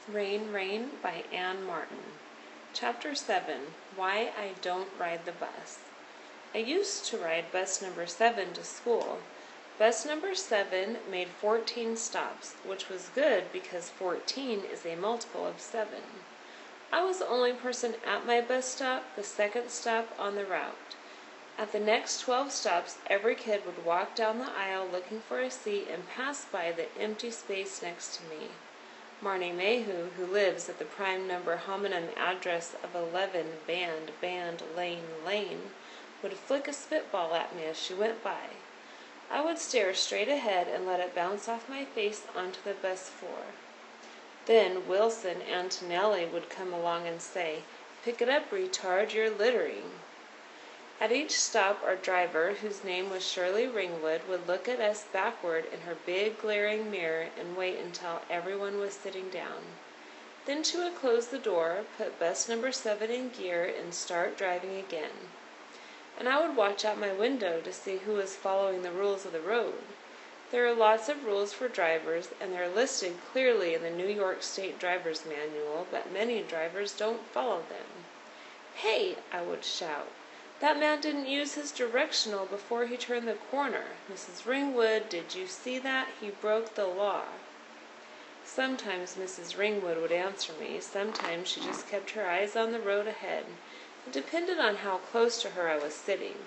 Rain, Rain by Anne Martin. Chapter 7. Why I Don't Ride the Bus. I used to ride bus number 7 to school. Bus number 7 made 14 stops, which was good because 14 is a multiple of 7. I was the only person at my bus stop, the second stop on the route. At the next 12 stops, every kid would walk down the aisle looking for a seat and pass by the empty space next to me. Marnie Mayhew, who lives at the prime number homonym address of 11 Band Lane, would flick a spitball at me as she went by. I would stare straight ahead and let it bounce off my face onto the bus floor. Then Wilson Antonelli would come along and say, "Pick it up, retard, you're littering." At each stop, our driver, whose name was Shirley Ringwood, would look at us backward in her big glaring mirror and wait until everyone was sitting down. Then she would close the door, put bus number 7 in gear, and start driving again. And I would watch out my window to see who was following the rules of the road. There are lots of rules for drivers, and they're listed clearly in the New York State Driver's Manual, but many drivers don't follow them. "Hey!" I would shout. "That man didn't use his directional before he turned the corner. Mrs. Ringwood, did you see that? He broke the law." Sometimes Mrs. Ringwood would answer me, sometimes she just kept her eyes on the road ahead. It depended on how close to her I was sitting.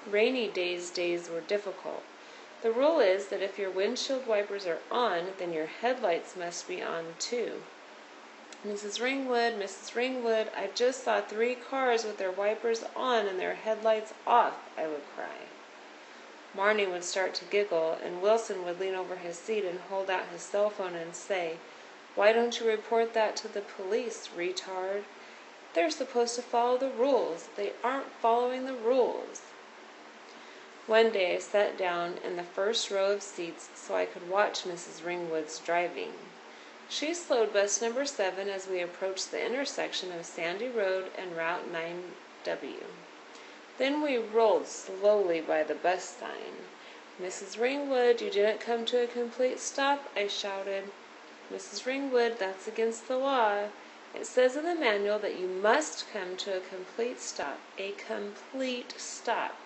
Rainy days were difficult. The rule is that if your windshield wipers are on, then your headlights must be on too. Mrs. Ringwood, I just saw 3 cars with their wipers on and their headlights off," I would cry. Marnie would start to giggle, and Wilson would lean over his seat and hold out his cell phone and say, "Why don't you report that to the police, retard? They're supposed to follow the rules. They aren't following the rules." One day I sat down in the first row of seats so I could watch Mrs. Ringwood's driving. She slowed bus number 7 as we approached the intersection of Sandy Road and Route 9W. Then we rolled slowly by the bus sign. "Mrs. Ringwood, you didn't come to a complete stop," I shouted. "Mrs. Ringwood, that's against the law. It says in the manual that you must come to a complete stop. A complete stop."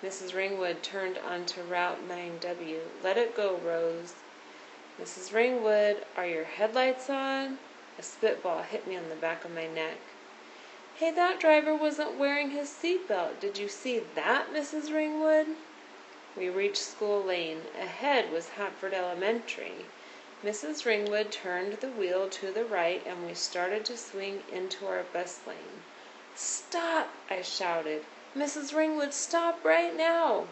Mrs. Ringwood turned onto Route 9W. "Let it go, Rose." "Mrs. Ringwood, are your headlights on?" A spitball hit me on the back of my neck. "Hey, that driver wasn't wearing his seatbelt. Did you see that, Mrs. Ringwood?" We reached School Lane. Ahead was Hatford Elementary. Mrs. Ringwood turned the wheel to the right, and we started to swing into our bus lane. "Stop!" I shouted. "Mrs. Ringwood, stop right now!"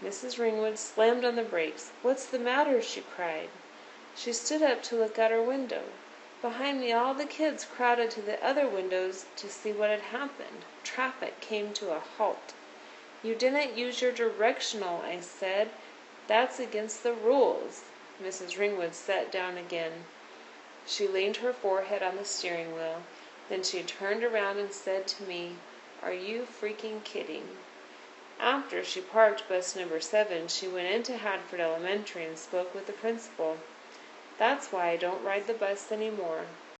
Mrs. Ringwood slammed on the brakes. "What's the matter?" she cried. She stood up to look out her window. Behind me all the kids crowded to the other windows to see what had happened. Traffic came to a halt. "You didn't use your directional," I said. "That's against the rules." Mrs. Ringwood sat down again. She leaned her forehead on the steering wheel. Then she turned around and said to me, "Are you freaking kidding?" After she parked bus number 7, she went into Hatford Elementary and spoke with the principal. "That's why I don't ride the bus anymore.